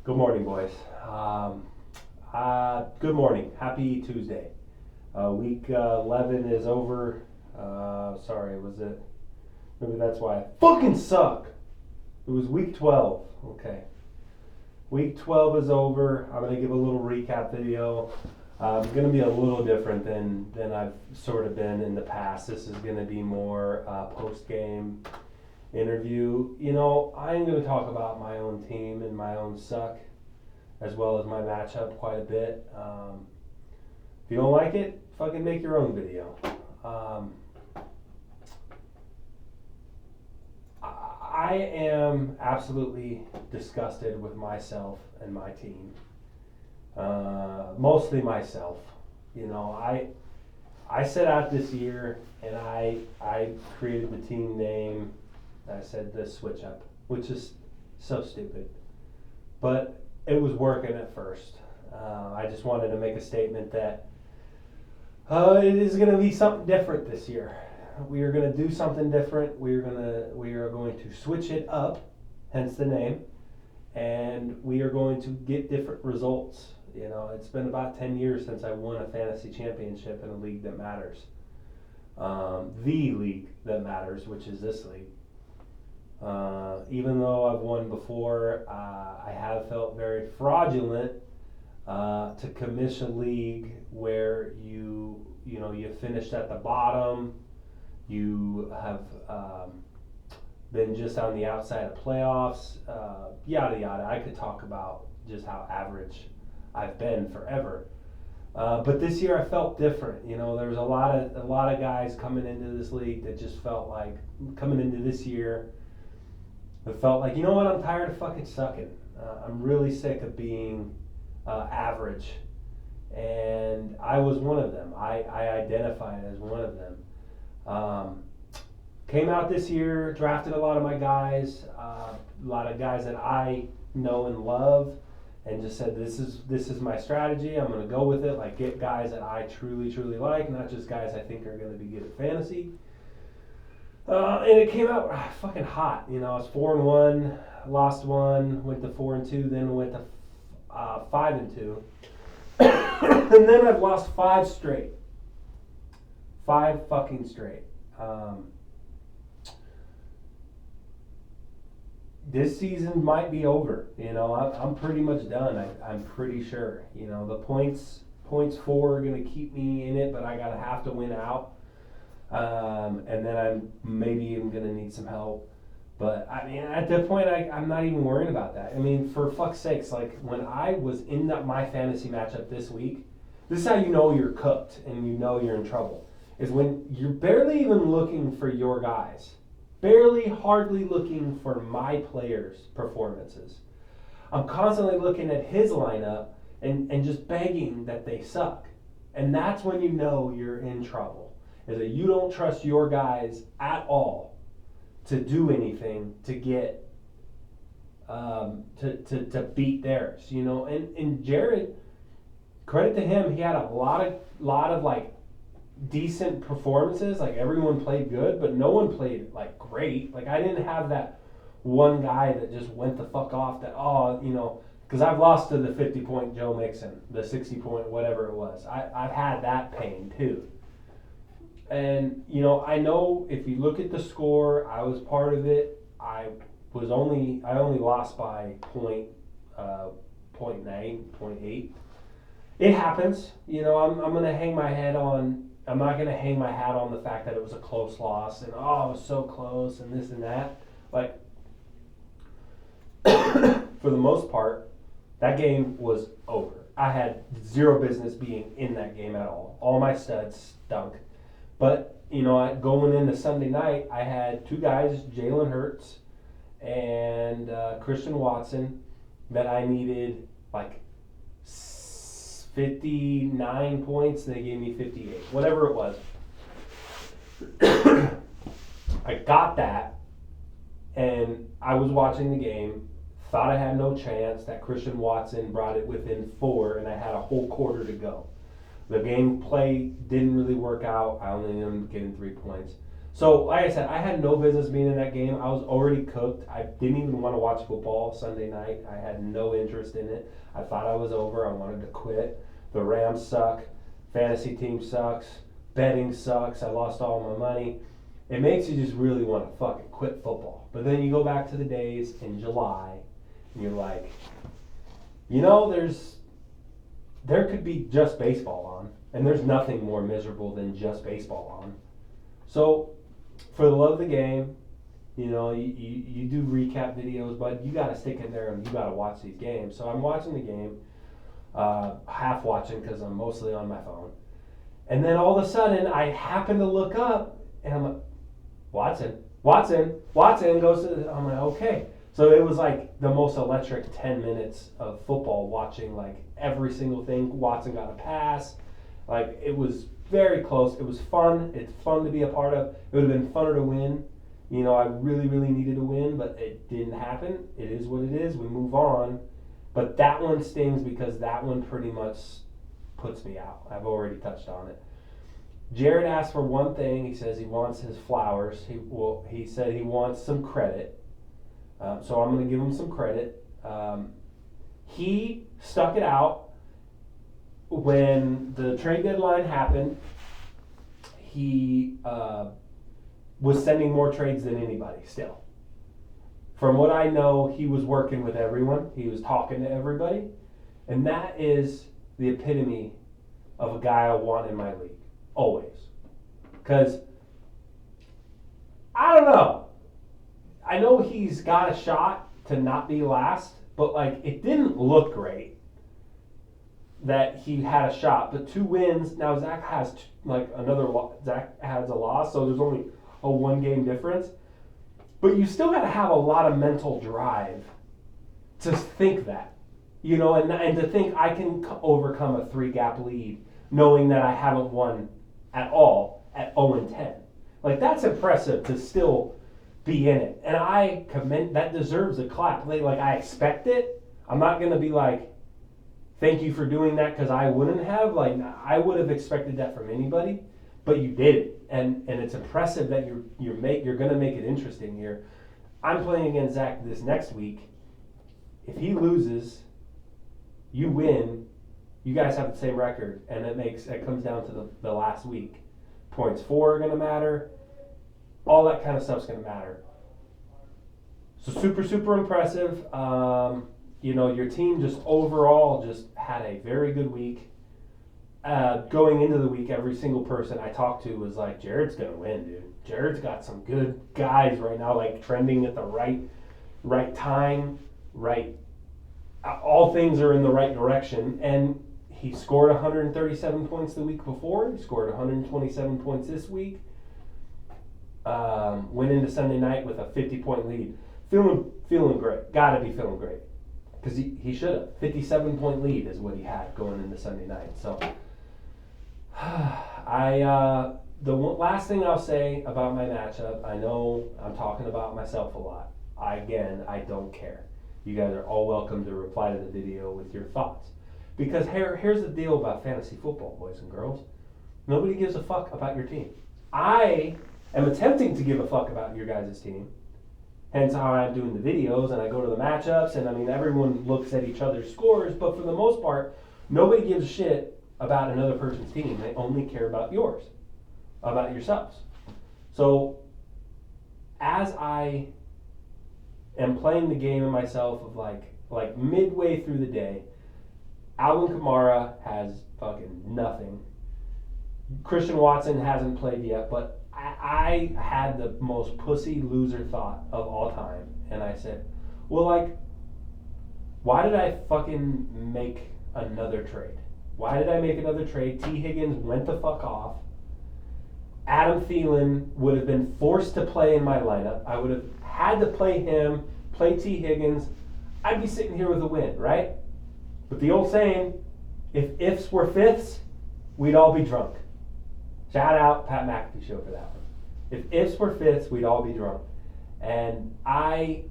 Good morning, boys. Good morning. Happy Tuesday. Week 11 is over. Sorry, was it? Maybe that's why I fucking suck. It was week 12. Okay. Week 12 is over. I'm going to give a little recap video. Going to be a little different than I've sort of been in the past. This is going to be more post-game interview. I'm going to talk about my own team and my own suck, as well as my matchup quite a bit. If you don't like it, fucking make your own video. I am absolutely disgusted with myself and my team. Mostly myself. I set out this year and I created the team name. I said the switch up, which is so stupid, but it was working at first. I just wanted to make a statement that it is going to be something different this year. We are going to do something different. We are going to switch it up, hence the name, and we are going to get different results. It's been about 10 years since I won a fantasy championship in a league that matters. The league that matters, which is this league. Even though I've won before, I have felt very fraudulent to commish a league where you finished at the bottom. You have been just on the outside of playoffs, yada yada. I could talk about just how average I've been forever. But this year I felt different. There was a lot of guys coming into this league that just felt like coming into this year. It felt like, you know what, I'm tired of fucking sucking. I'm really sick of being average. And I was one of them. I identified as one of them. Came out this year, drafted a lot of my guys, a lot of guys that I know and love, and just said, this is my strategy. I'm going to go with it. Like, get guys that I truly, truly like, not just guys I think are going to be good at fantasy. And it came out fucking hot. I was 4-1, lost one, went to 4-2, then went to 5-2, and then I've lost 5 straight. 5 fucking straight. This season might be over. I'm pretty much done. I'm pretty sure. The points 4 are gonna keep me in it, but I gotta have to win out. And then I'm maybe even going to need some help. But, at that point, I'm not even worried about that. For fuck's sakes, like, when I was in my fantasy matchup this week, this is how you know you're cooked and you know you're in trouble, is when you're barely even looking for your guys. Hardly looking for my players' performances. I'm constantly looking at his lineup and just begging that they suck. And that's when you know you're in trouble. Is that you don't trust your guys at all to do anything to get to beat theirs, And Jared, credit to him, he had a lot of like decent performances. Like, everyone played good, but no one played like great. Like, I didn't have that one guy that just went the fuck off. Because I've lost to the 50-point Joe Mixon, the 60-point whatever it was. I've had that pain too. And, I know if you look at the score, I was part of it. I only lost by 0.9, 0.8. It happens. I'm going to hang my head on, I'm not going to hang my hat on the fact that it was a close loss and, it was so close and this and that. Like, for the most part, that game was over. I had zero business being in that game at all. All my studs stunk. But, going into Sunday night, I had 2 guys, Jalen Hurts and Christian Watson, that I needed like 59 points. They gave me 58, whatever it was. I got that, and I was watching the game, thought I had no chance, that Christian Watson brought it within 4, and I had a whole quarter to go. The gameplay didn't really work out. I only ended up getting 3 points. So, like I said, I had no business being in that game. I was already cooked. I didn't even want to watch football Sunday night. I had no interest in it. I thought I was over. I wanted to quit. The Rams suck. Fantasy team sucks. Betting sucks. I lost all my money. It makes you just really want to fucking quit football. But then you go back to the days in July, and you're like, there could be just baseball on, and there's nothing more miserable than just baseball on. So, for the love of the game, you do recap videos, but you got to stick in there and you got to watch these games. So I'm watching the game, half watching because I'm mostly on my phone. And then all of a sudden, I happen to look up, and I'm like, Watson goes to, I'm like, okay. So it was like the most electric 10 minutes of football, watching like every single thing. Watson got a pass. Like, it was very close. It was fun. It's fun to be a part of. It would have been funner to win. I really, really needed to win, but it didn't happen. It is what it is. We move on. But that one stings because that one pretty much puts me out. I've already touched on it. Jared asked for one thing. He says he wants his flowers. He said he wants some credit. So I'm going to give him some credit. He stuck it out when the trade deadline happened. He was sending more trades than anybody still. From what I know, he was working with everyone. He was talking to everybody. And that is the epitome of a guy I want in my league. Always. Because, I don't know. I know he's got a shot to not be last, but like, it didn't look great that he had a shot. But 2 wins. Now Zach has Zach has a loss, so there's only a 1-game difference. But you still got to have a lot of mental drive to think that, and to think I can overcome a 3-gap lead, knowing that I haven't won at all at 0-10. Like, that's impressive to still be in it, and I commend that. Deserves a clap. Like, I expect it. I'm not gonna be like, thank you for doing that, because I wouldn't have. Like, I would have expected that from anybody, but you did it, and it's impressive that you're gonna make it interesting here. I'm playing against Zach this next week. If he loses, you win. You guys have the same record, and it comes down to the last week. Points for are gonna matter. All that kind of stuff's gonna matter. So super, super impressive. Your team just overall just had a very good week. Going into the week, every single person I talked to was like, Jared's gonna win, dude. Jared's got some good guys right now, like trending at the right time, right. All things are in the right direction, and he scored 137 points the week before. He scored 127 points this week. Went into Sunday night with a 50-point lead. Feeling great. Gotta be feeling great. Because he should have. 57-point lead is what he had going into Sunday night. So, the last thing I'll say about my matchup, I know I'm talking about myself a lot. I don't care. You guys are all welcome to reply to the video with your thoughts. Because here's the deal about fantasy football, boys and girls. Nobody gives a fuck about your team. I am attempting to give a fuck about your guys' team. Hence how I'm doing the videos, and I go to the matchups, and everyone looks at each other's scores, but for the most part, nobody gives a shit about another person's team. They only care about yours, about yourselves. So, as I am playing the game in myself of like midway through the day, Alvin Kamara has fucking nothing. Christian Watson hasn't played yet, but I had the most pussy loser thought of all time. And I said, well, why did I fucking make another trade? Why did I make another trade? T. Higgins went the fuck off. Adam Thielen would have been forced to play in my lineup. I would have had to play him, play T. Higgins. I'd be sitting here with a win, right? But the old saying, if ifs were fifths, we'd all be drunk. Shout out Pat McAfee show for that one. If ifs were fifths, we'd all be drunk. And I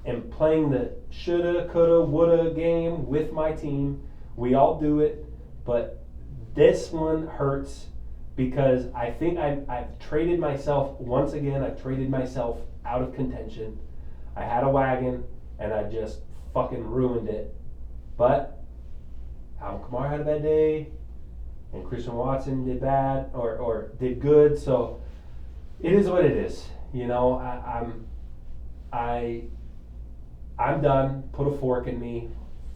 am playing the shoulda, coulda, woulda game with my team. We all do it, but this one hurts because I think I've traded myself, once again, I've traded myself out of contention. I had a wagon, and I just fucking ruined it. But Alvin Kamara had a bad day, and Christian Watson did bad, or did good, so it is what it is. You know, I'm done. Put a fork in me.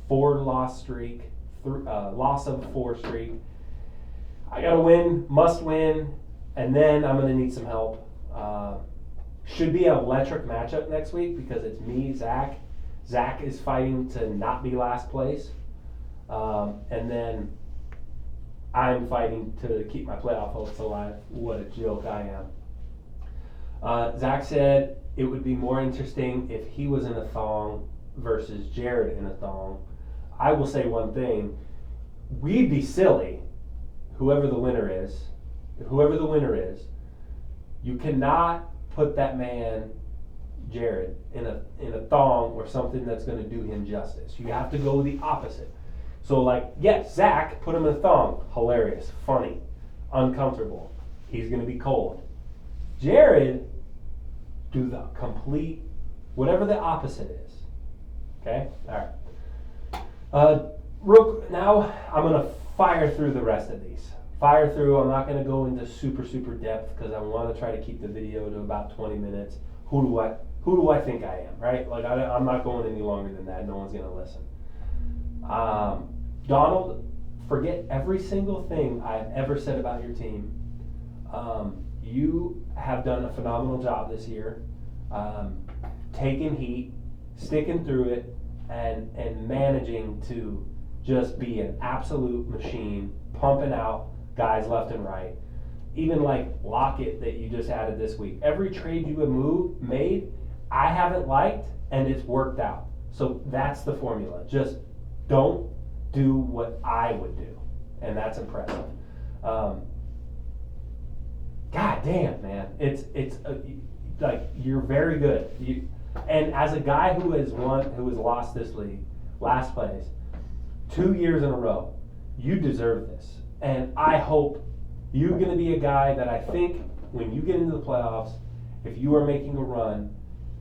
4-loss streak, loss of 4 streak. I gotta win, must win, and then I'm gonna need some help. Should be an electric matchup next week because it's me, Zach. Zach is fighting to not be last place, and then I'm fighting to keep my playoff hopes alive. What a joke I am. Zach said it would be more interesting if he was in a thong versus Jared in a thong. I will say one thing. We'd be silly, whoever the winner is, you cannot put that man, Jared, in a thong or something that's going to do him justice. You have to go the opposite. So like, yes, Zach, put him in a thong. Hilarious, funny, uncomfortable. He's going to be cold. Jared, do the complete, whatever the opposite is. Okay? All right. Now I'm going to fire through the rest of these. I'm not going to go into super depth because I want to try to keep the video to about 20 minutes. Who do I think I am, right? Like I'm not going any longer than that. No one's going to listen. Donald, forget every single thing I've ever said about your team. You have done a phenomenal job this year, taking heat, sticking through it, and managing to just be an absolute machine, pumping out guys left and right. Even like Lockett that you just added this week. Every trade you have made, I haven't liked, and it's worked out. So that's the formula. Just don't do what I would do, and that's impressive. God damn, man, it's like you're very good. And as a guy who has lost this league, last place, 2 years in a row, you deserve this. And I hope you're going to be a guy that I think when you get into the playoffs, if you are making a run,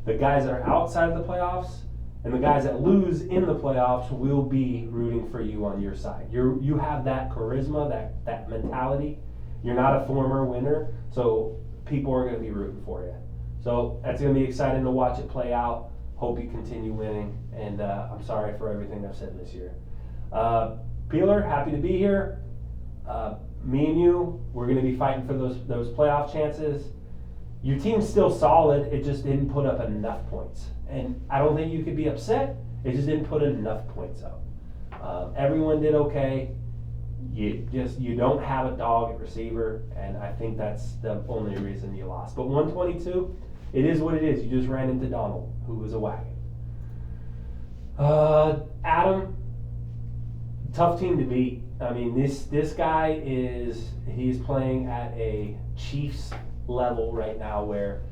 the guys that are outside of the playoffs and the guys that lose in the playoffs will be rooting for you on your side. You have that charisma, that mentality. You're not a former winner, so people are going to be rooting for you. So that's going to be exciting to watch it play out. Hope you continue winning, and I'm sorry for everything I've said this year. Peeler, happy to be here. Me and you, we're going to be fighting for those playoff chances. Your team's still solid. It just didn't put up enough points. And I don't think you could be upset. It just didn't put enough points up. Everyone did okay. You don't have a dog at receiver, and I think that's the only reason you lost. But 122, it is what it is. You just ran into Donald, who was a wagon. Adam, tough team to beat. I mean, this guy he's playing at a Chiefs level right now where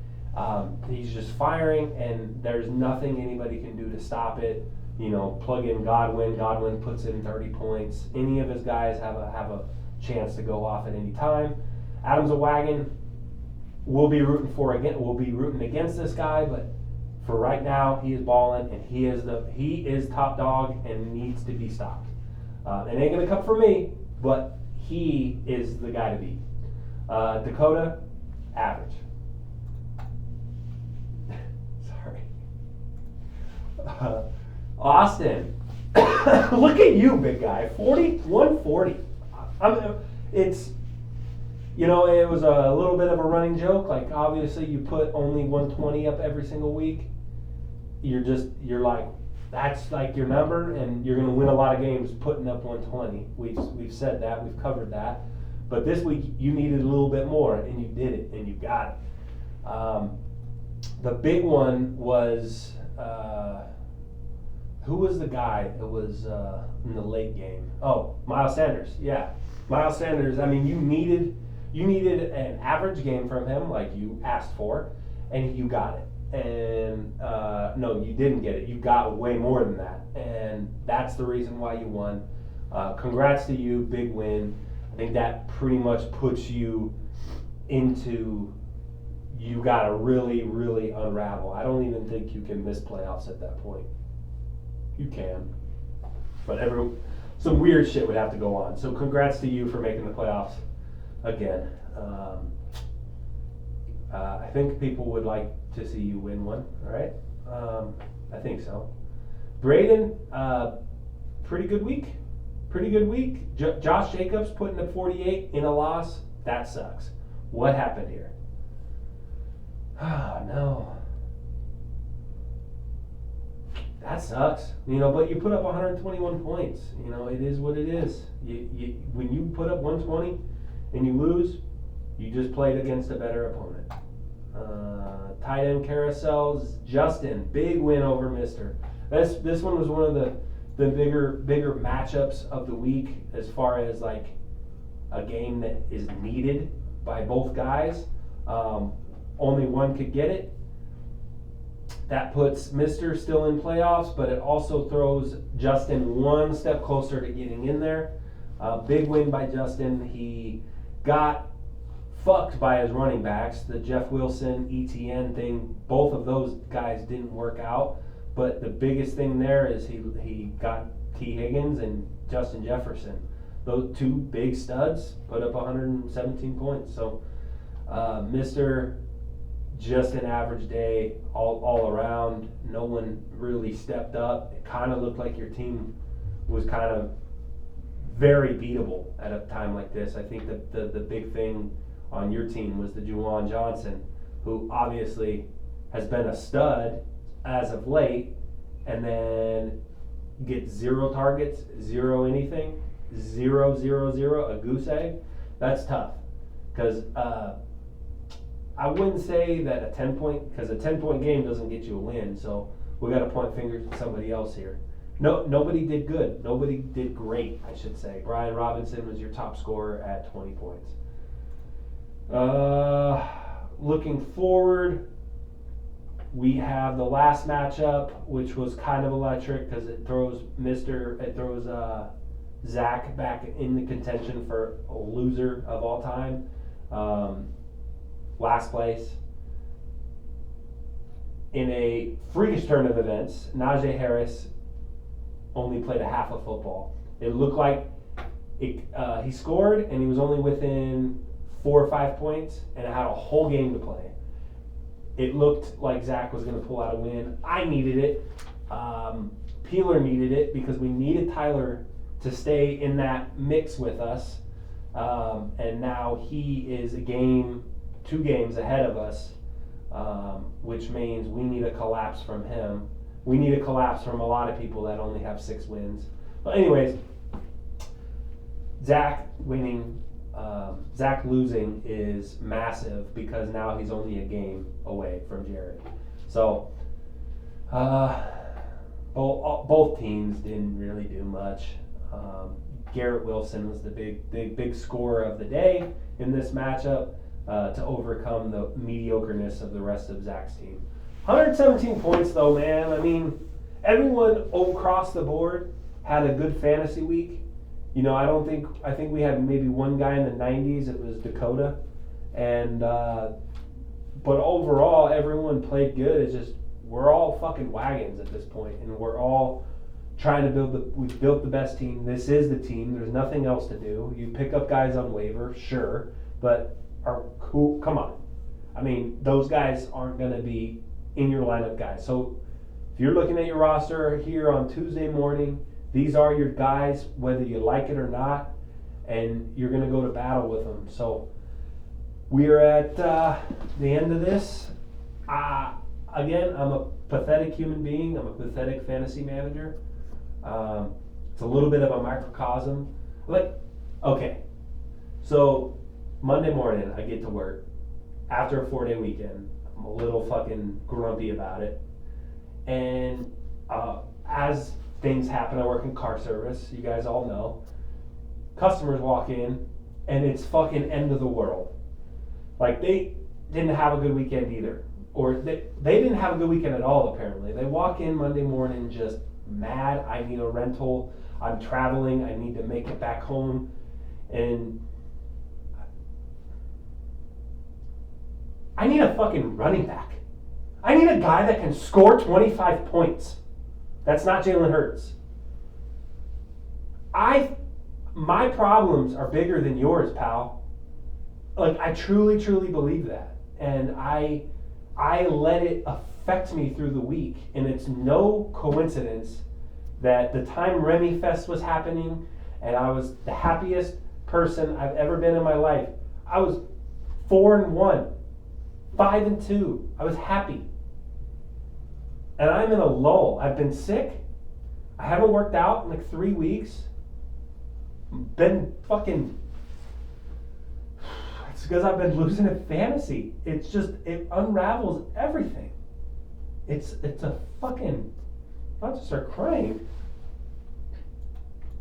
he's just firing and there's nothing anybody can do to stop it. You know, plug in Godwin puts in 30 points. Any of his guys have a chance to go off at any time. Adam's a wagon. We'll be rooting against this guy, but for right now, he is balling and he is top dog and needs to be stopped. It ain't gonna come from me, but he is the guy to beat. Dakota, average. Sorry. Austin, look at you, big guy. 140. It was a little bit of a running joke. Like, obviously, you put only 120 up every single week. You're like, that's like your number, and you're going to win a lot of games putting up 120. We've said that. We've covered that. But this week, you needed a little bit more, and you did it, and you got it. The big one was, who was the guy that was in the late game? Oh, Miles Sanders. Yeah, Miles Sanders. I mean, you needed an average game from him, like you asked for, and you got it. And no, you didn't get it. You got way more than that, and that's the reason why you won. Congrats to you, big win. I think that pretty much puts you into, you got to really, really unravel. I don't even think you can miss playoffs at that point. You can, but some weird shit would have to go on. So congrats to you for making the playoffs again. I think people would like to see you win one, all right? I think so. Braden, pretty good week. Josh Jacobs putting up 48 in a loss. That sucks. What happened here? Oh, no. That sucks. But you put up 121 points. It is what it is. When you put up 120 and you lose, you just played against a better opponent. Tight end carousels, Justin, big win over Mister. This one was one of the bigger matchups of the week as far as like a game that is needed by both guys. Only one could get it. That puts Mister still in playoffs, but it also throws Justin one step closer to getting in there. Big win by Justin. He got fucked by his running backs. The Jeff Wilson, ETN thing, both of those guys didn't work out. But the biggest thing there is he got T. Higgins and Justin Jefferson. Those two big studs put up 117 points. So Mr. just an average day all around. No one really stepped up. It kind of looked like your team was kind of very beatable at a time like this. I think that the big thing on your team was the Juwan Johnson, who obviously has been a stud as of late, and then gets 0 targets, 0 anything, 0, 0, 0, a goose egg. That's tough. Because I wouldn't say that a 10-point, because a 10-point game doesn't get you a win, so we got to point fingers at somebody else here. Nobody did good. Nobody did great, I should say. Brian Robinson was your top scorer at 20 points. Looking forward, we have the last matchup, which was kind of electric because it throws Zach back in the contention for a loser of all time. Last place. In a freakish turn of events, Najee Harris only played a half of football. It looked like he scored and he was only within 4 or 5 points and had a whole game to play. It looked like Zach was going to pull out a win. I needed it. Peeler needed it because we needed Tyler to stay in that mix with us. And now he is 2 games ahead of us, which means we need a collapse from him. We need a collapse from a lot of people that only have 6 wins. But anyways, Zach winning, Zach losing is massive because now he's only a game away from Jared. So both teams didn't really do much. Garrett Wilson was the big scorer of the day in this matchup to overcome the mediocreness of the rest of Zach's team. 117 points though, man. I mean, everyone across the board had a good fantasy week. I think we had maybe one guy in the 90s. It was Dakota, and but overall, everyone played good. It's just we're all fucking wagons at this point, and we're all trying to we've built the best team. This is the team. There's nothing else to do. You pick up guys on waiver, sure, but come on. I mean, those guys aren't going to be in your lineup guys. So if you're looking at your roster here on Tuesday morning, these are your guys, whether you like it or not, and you're going to go to battle with them. So we are at the end of this. Again, I'm a pathetic human being. I'm a pathetic fantasy manager. It's a little bit of a microcosm. Okay, so Monday morning I get to work after a 4-day weekend. I'm a little fucking grumpy about it. And as things happen, I work in car service, you guys all know. Customers walk in and it's fucking end of the world. Like, they didn't have a good weekend either. Or they didn't have a good weekend at all, apparently. They walk in Monday morning just mad. I need a rental. I'm traveling. I need to make it back home. And I need a fucking running back. I need a guy that can score 25 points. That's not Jalen Hurts. My problems are bigger than yours, pal. Like, I truly, truly believe that. And I let it affect me through the week. And it's no coincidence that the time Remy Fest was happening and I was the happiest person I've ever been in my life. I was 4-1, 5-2. I was happy. And I'm in a lull. I've been sick. I haven't worked out in like 3 weeks. Been fucking... It's because I've been losing at fantasy. It's just, it unravels everything. It's a fucking... I'm about to start crying.